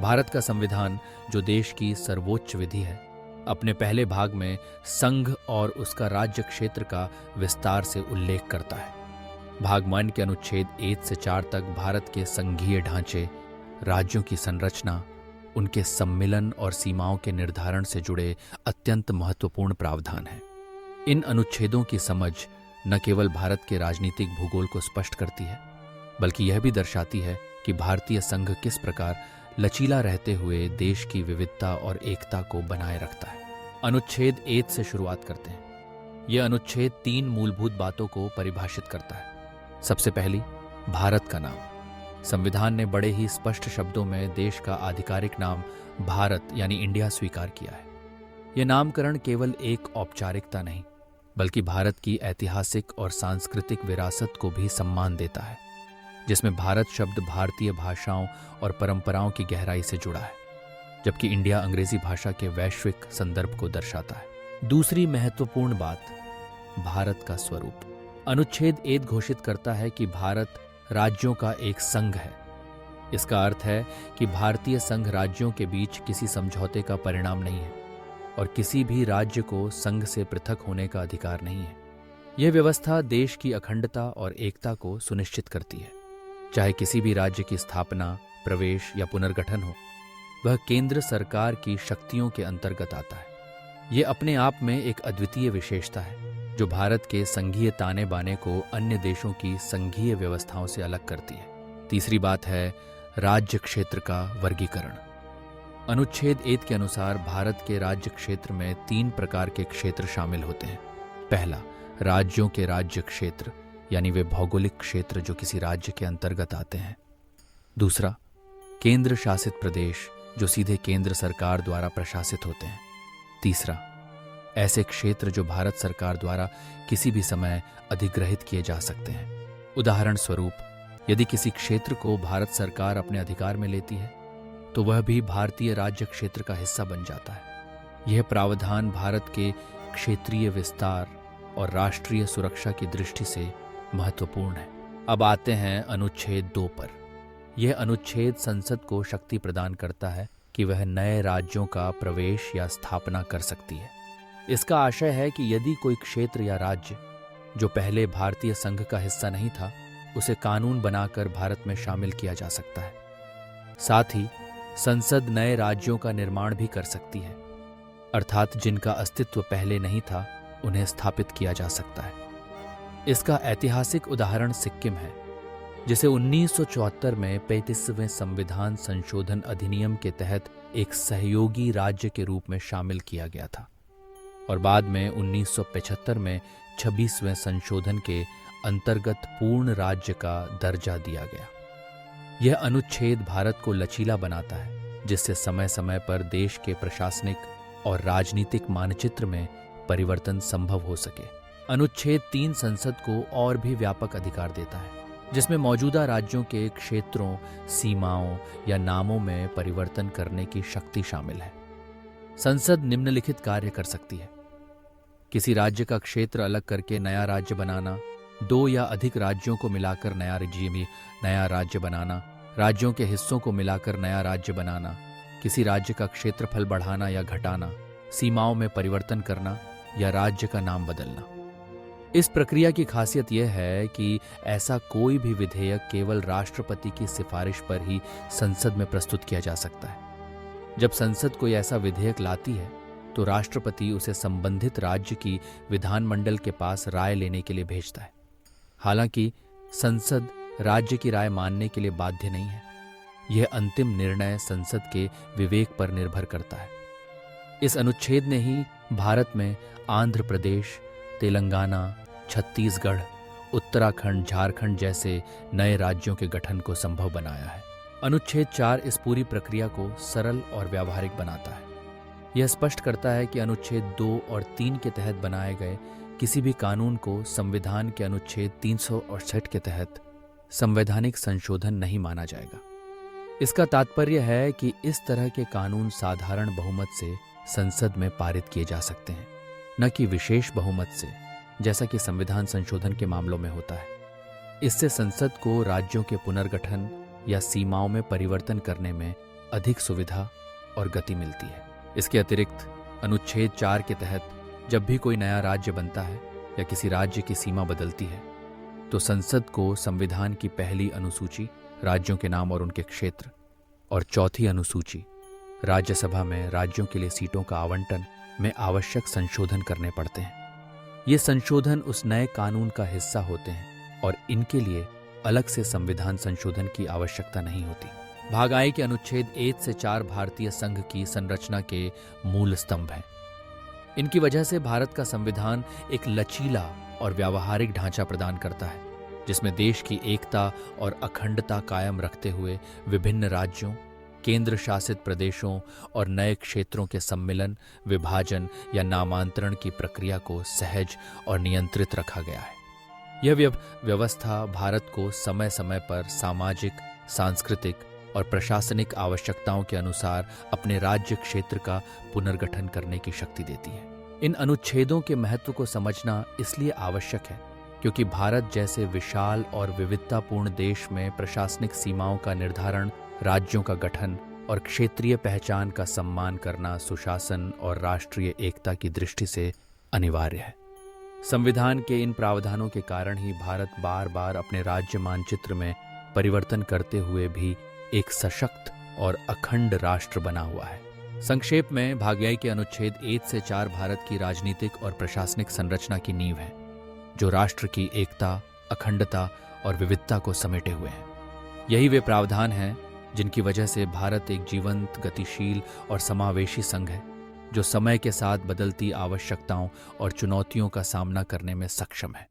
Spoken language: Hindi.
भारत का संविधान, जो देश की सर्वोच्च विधि है, अपने पहले भाग में संघ और उसका राज्य क्षेत्र का विस्तार से उल्लेख करता है। भाग 1 के अनुच्छेद 1 से 4 तक भारत के संघीय ढांचे, राज्यों की संरचना, उनके सम्मिलन और सीमाओं के निर्धारण से जुड़े अत्यंत महत्वपूर्ण प्रावधान हैं। इन अनुच्छेदों की समझ न केवल भारत के राजनीतिक भूगोल को स्पष्ट करती है, बल्कि यह भी दर्शाती है कि भारतीय संघ किस प्रकार लचीला रहते हुए देश की विविधता और एकता को बनाए रखता है। अनुच्छेद 1 से शुरुआत करते हैं। यह अनुच्छेद 3 मूलभूत बातों को परिभाषित करता है। सबसे पहली, भारत का नाम। संविधान ने बड़े ही स्पष्ट शब्दों में देश का आधिकारिक नाम भारत यानी इंडिया स्वीकार किया है। यह नामकरण केवल एक औपचारिकता नहीं, बल्कि भारत की ऐतिहासिक और सांस्कृतिक विरासत को भी सम्मान देता है, जिसमें भारत शब्द भारतीय भाषाओं और परंपराओं की गहराई से जुड़ा है, जबकि इंडिया अंग्रेजी भाषा के वैश्विक संदर्भ को दर्शाता है। दूसरी महत्वपूर्ण बात, भारत का स्वरूप। अनुच्छेद 1 घोषित करता है कि भारत राज्यों का एक संघ है। इसका अर्थ है कि भारतीय संघ राज्यों के बीच किसी समझौते का परिणाम नहीं है और किसी भी राज्य को संघ से पृथक होने का अधिकार नहीं है। यह व्यवस्था देश की अखंडता और एकता को सुनिश्चित करती है। चाहे किसी भी राज्य की स्थापना, प्रवेश या पुनर्गठन हो, वह केंद्र सरकार की शक्तियों के अंतर्गत आता है। यह अपने आप में एक अद्वितीय विशेषता है, जो भारत के संघीय ताने बाने को अन्य देशों की संघीय व्यवस्थाओं से अलग करती है। तीसरी बात है राज्य क्षेत्र का वर्गीकरण। अनुच्छेद 1 के अनुसार भारत के राज्य क्षेत्र में 3 प्रकार के क्षेत्र शामिल होते हैं। पहला, राज्यों के राज्य क्षेत्र, यानी वे भौगोलिक क्षेत्र जो किसी राज्य के अंतर्गत आते हैं। दूसरा, केंद्र शासित प्रदेश, जो सीधे केंद्र सरकार द्वारा प्रशासित होते हैं। तीसरा, ऐसे क्षेत्र जो भारत सरकार द्वारा किसी भी समय अधिग्रहित किए जा सकते हैं। उदाहरण स्वरूप, यदि किसी क्षेत्र को भारत सरकार अपने अधिकार में लेती है, तो वह भी भारतीय राज्य क्षेत्र का हिस्सा बन जाता है। यह प्रावधान भारत के क्षेत्रीय विस्तार और राष्ट्रीय सुरक्षा की दृष्टि से महत्वपूर्ण है। अब आते हैं अनुच्छेद 2 पर। यह अनुच्छेद संसद को शक्ति प्रदान करता है कि वह नए राज्यों का प्रवेश या स्थापना कर सकती है। इसका आशय है कि यदि कोई क्षेत्र या राज्य जो पहले भारतीय संघ का हिस्सा नहीं था, उसे कानून बनाकर भारत में शामिल किया जा सकता है। साथ ही संसद नए राज्यों का निर्माण भी कर सकती है, अर्थात जिनका अस्तित्व पहले नहीं था उन्हें स्थापित किया जा सकता है। इसका ऐतिहासिक उदाहरण सिक्किम है, जिसे 1974 में 35वें संविधान संशोधन अधिनियम के तहत एक सहयोगी राज्य के रूप में शामिल किया गया था और बाद में 1975 में 26वें संशोधन के अंतर्गत पूर्ण राज्य का दर्जा दिया गया। यह अनुच्छेद भारत को लचीला बनाता है, जिससे समय समय पर देश के प्रशासनिक और राजनीतिक मानचित्र में परिवर्तन संभव हो सके। अनुच्छेद 3 संसद को और भी व्यापक अधिकार देता है, जिसमें मौजूदा राज्यों के क्षेत्रों, सीमाओं या नामों में परिवर्तन करने की शक्ति शामिल है। संसद निम्नलिखित कार्य कर सकती है: किसी राज्य का क्षेत्र अलग करके नया राज्य बनाना, 2 या अधिक राज्यों को मिलाकर नया राज्य बनाना, राज्यों के हिस्सों को मिलाकर नया राज्य बनाना, किसी राज्य का क्षेत्रफल बढ़ाना या घटाना, सीमाओं में परिवर्तन करना या राज्य का नाम बदलना। इस प्रक्रिया की खासियत यह है कि ऐसा कोई भी विधेयक केवल राष्ट्रपति की सिफारिश पर ही संसद में प्रस्तुत किया जा सकता है। जब संसद कोई ऐसा विधेयक लाती है, तो राष्ट्रपति उसे संबंधित राज्य की विधानमंडल के पास राय लेने के लिए भेजता है। हालांकि संसद राज्य की राय मानने के लिए बाध्य नहीं है। यह अंतिम निर्णय संसद के विवेक पर निर्भर करता है। इस अनुच्छेद ने ही भारत में आंध्र प्रदेश, तेलंगाना, छत्तीसगढ़, उत्तराखंड, झारखंड जैसे नए राज्यों के गठन को संभव बनाया है। अनुच्छेद 4 इस पूरी प्रक्रिया को सरल और व्यावहारिक बनाता है। यह स्पष्ट करता है कि अनुच्छेद 2 और 3 के तहत बनाए गए किसी भी कानून को संविधान के अनुच्छेद 368 के तहत संवैधानिक संशोधन नहीं माना जाएगा। इसका तात्पर्य है कि इस तरह के कानून साधारण बहुमत से संसद में पारित किए जा सकते हैं, न कि विशेष बहुमत से, जैसा कि संविधान संशोधन के मामलों में होता है। इससे संसद को राज्यों के पुनर्गठन या सीमाओं में परिवर्तन करने में अधिक सुविधा और गति मिलती है। इसके अतिरिक्त अनुच्छेद 4 के तहत जब भी कोई नया राज्य बनता है या किसी राज्य की सीमा बदलती है तो संसद को संविधान की पहली अनुसूची, राज्यों के नाम और उनके क्षेत्र, और चौथी अनुसूची, राज्यसभा में राज्यों के लिए सीटों का आवंटन में आवश्यक संशोधन करने पड़ते हैं। ये संशोधन उस नए कानून का हिस्सा होते हैं और इनके लिए अलग से संविधान संशोधन की आवश्यकता नहीं होती। भाग I के अनुच्छेद 1 से 4 भारतीय संघ की संरचना के मूल स्तंभ हैं। इनकी वजह से भारत का संविधान एक लचीला और व्यावहारिक ढांचा प्रदान करता है, जिसमें देश की एकता और अखंडता कायम रखते हुए विभिन्न राज्यों, केंद्र शासित प्रदेशों और नए क्षेत्रों के सम्मिलन, विभाजन या नामांतरण की प्रक्रिया को सहज और नियंत्रित रखा गया है। यह व्यवस्था भारत को समय समय पर सामाजिक, सांस्कृतिक और प्रशासनिक आवश्यकताओं के अनुसार अपने राज्य क्षेत्र का पुनर्गठन करने की शक्ति देती है। इन अनुच्छेदों के महत्व को समझना इसलिए आवश्यक है क्योंकि भारत जैसे विशाल और विविधतापूर्ण देश में प्रशासनिक सीमाओं का निर्धारण, राज्यों का गठन और क्षेत्रीय पहचान का सम्मान करना सुशासन और राष्ट्रीय एकता की दृष्टि से अनिवार्य है। संविधान के इन प्रावधानों के कारण ही भारत बार बार अपने राज्य मानचित्र में परिवर्तन करते हुए भी एक सशक्त और अखंड राष्ट्र बना हुआ है। संक्षेप में भाग I के अनुच्छेद 1 से 4 भारत की राजनीतिक और प्रशासनिक संरचना की नींव है, जो राष्ट्र की एकता, अखंडता और विविधता को समेटे हुए हैं। यही वे प्रावधान हैं जिनकी वजह से भारत एक जीवंत, गतिशील और समावेशी संघ है, जो समय के साथ बदलती आवश्यकताओं और चुनौतियों का सामना करने में सक्षम है।